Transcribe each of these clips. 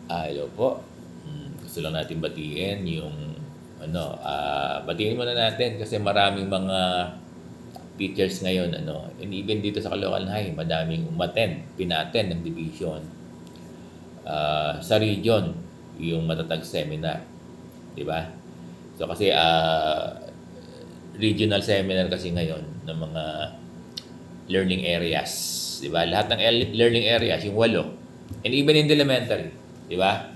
Hello po. Gusto lang natin batiin yung batiin muna natin kasi maraming mga teachers ngayon and even dito sa Caloocan High, madaming pina-attend ng division sa region yung matatag seminar, 'di ba? So kasi regional seminar kasi ngayon ng mga learning areas, 'di ba? Lahat ng learning areas yung 8 and even in the elementary, 'di ba?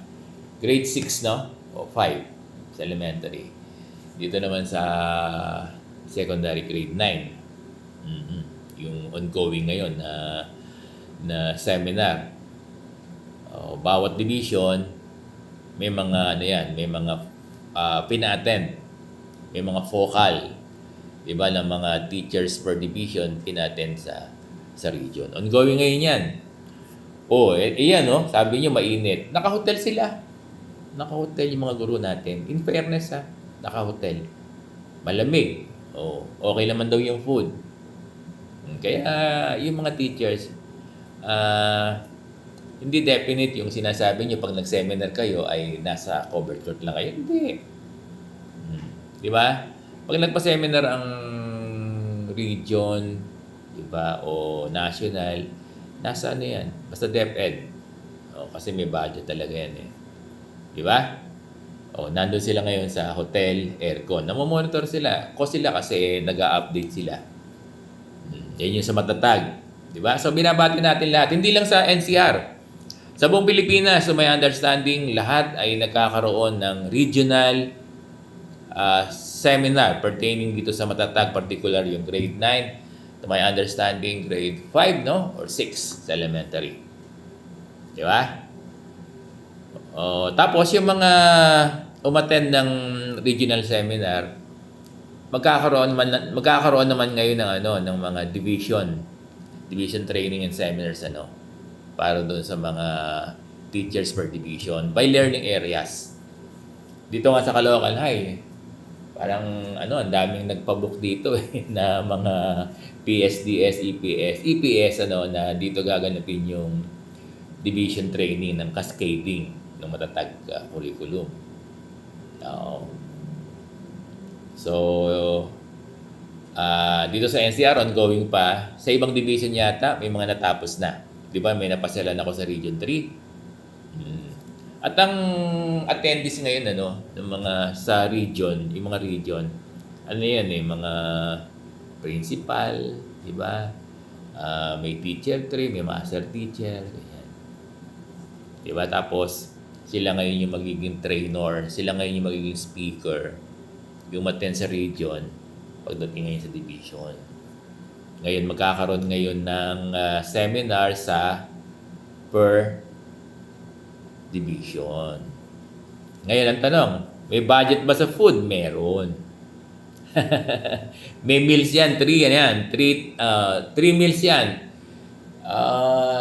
Grade 6 no o 5 sa elementary. Dito naman sa secondary grade 9. Yung ongoing ngayon na seminar. Bawat division may mga may mga pina-attend. May mga focal, 'di ba, ng mga teachers per division pina-attend sa region. Ongoing ngayon 'yan. Iyan no, sabi niyo mainit. Naka-hotel sila. Naka-hotel yung mga guro natin. In fairness naka-hotel. Malamig. Okay naman daw yung food. Kaya yung mga teachers, hindi definite yung sinasabi nyo pag nag-seminar kayo ay nasa covered court lang kayo. Hindi. Di ba? Pag nagpa-seminar ang region, di ba, o national, nasa yan? Basta DepEd. Kasi may budget talaga yan eh. Di ba? Nandun sila ngayon sa hotel, aircon. Namomonitor sila. Kasi nag-a-update sila. Yan yung sa matatag. Di ba? So, binabati natin lahat. Hindi lang sa NCR. Sa buong Pilipinas, so may understanding, lahat ay nagkakaroon ng regional seminar pertaining dito sa matatag, particular yung grade 9. To my understanding, grade 5, no? Or 6 sa elementary. Di ba? Tapos, yung mga umattend ng regional seminar, magkakaroon naman ngayon ng mga division training and seminars para doon sa mga teachers per division by learning areas. Dito nga sa Caloocan High, parang ang daming nagpabook dito na mga PSDS, EPS na dito gaganapin yung division training ng cascading ng matatag curriculum. So, dito sa NCR, ongoing pa. Sa ibang division yata, may mga natapos na. Di ba? May napasyalan ako sa Region 3. At ang attendees ngayon, ng mga sa region, yung mga region, mga principal, di ba? May teacher 3, may master teacher, ganyan. Di ba? Tapos, sila ngayon yung magiging trainer, sila ngayon yung magiging speaker, yung attend sa region, pagdating ngayon sa division. Ngayon, magkakaroon ngayon ng seminar sa per division. Ngayon, ang tanong, may budget ba sa food? Meron. May meals yan, 3 yan. 3 meals yan.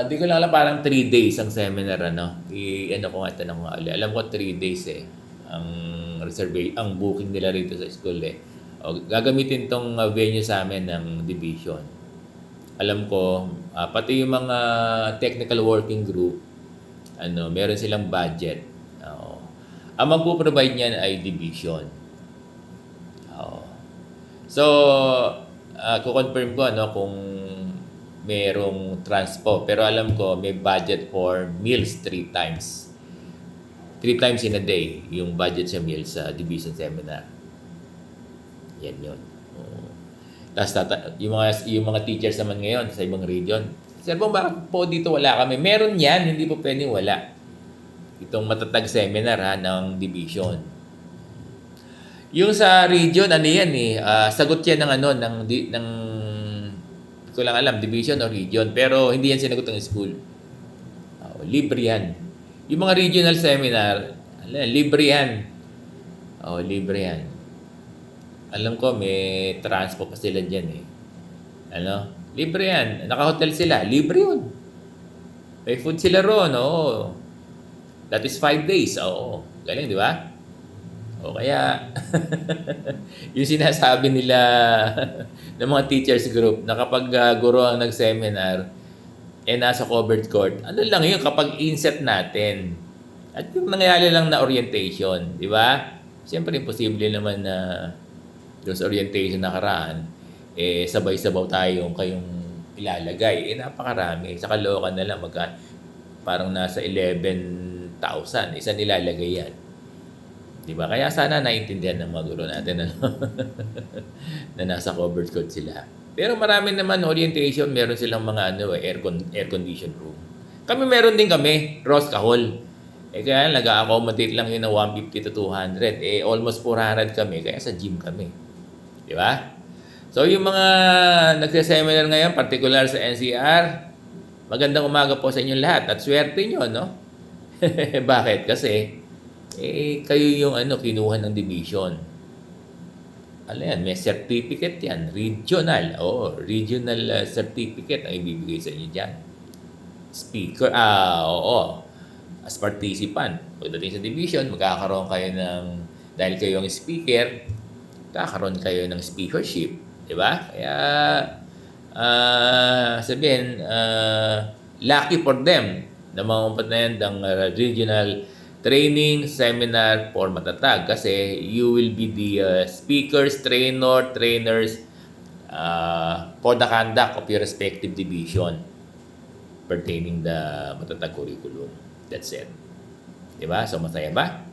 Di ko lang alam, parang 3 days ang seminar, tanong ko nga, alam ko 3 days ang booking nila rito sa school gagamitin tong venue sa amin ng division. Alam ko, pati yung mga technical working group, meron silang budget. Ang magpo-provide niyan ay division. So, kukonfirm ko kung merong transpo. Pero alam ko, may budget for meals 3 times. 3 times in a day yung budget sa meals sa division seminar. Yan yun. Tapos yung mga teachers naman ngayon sa ibang region, Sir Bong, bakit po dito wala kami? Meron yan, hindi po pwedeng wala. Itong matatag seminar ng division. Yung sa region, sagot yan ng ko lang alam, division o region. Pero hindi yan sinagot ng school. Libre yan. Yung mga regional seminar, libre yan. Libre yan. Alam ko, may transpo pa sila dyan libre yan. Naka-hotel sila, libre yun. May food sila ron, That is 5 days, Galing, di ba? Kaya, yung sinasabi nila ng mga teachers group na kapag guro ang nag-seminar, nasa covered court, lang yun, kapag inset natin, At yung nangyayari lang na orientation, di ba? Siyempre, imposible naman na doon sa orientation nakaraan, sabay-sabaw tayong kayong ilalagay. Napakarami. Sa Caloocan na lang, parang nasa 11,000. Isa nilalagay yan. Di ba? Kaya sana naintindihan ng mga guro natin na nasa covered code sila. Pero marami naman orientation, meron silang mga air condition room. Kami meron din kami, Ross Kahol. Kaya nag-accommodate lang yun na 150 to 200. Almost 400 kami, kaya sa gym kami. Di ba? So, yung mga nagse-seminar ngayon, particular sa NCR, magandang umaga po sa inyong lahat at swerte nyo, no? Bakit? Kasi, kayo yung kinuha ng division. Ano yan? May certificate yan. Regional. Regional certificate ang ibibigay sa inyo dyan. Speaker. Oo. As participant. Pagdating sa division, magkakaroon kayo dahil kayo ang speaker, kakaroon kayo ng speakership. Diba? Kaya, sabihin, lucky for them na mga na yan ng regional training seminar for matatag kasi you will be the speakers, trainers for the conduct of your respective division pertaining the matatag curriculum. That's it. Diba? So, masaya ba?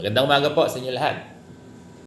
Magandang umaga po sa inyo lahat.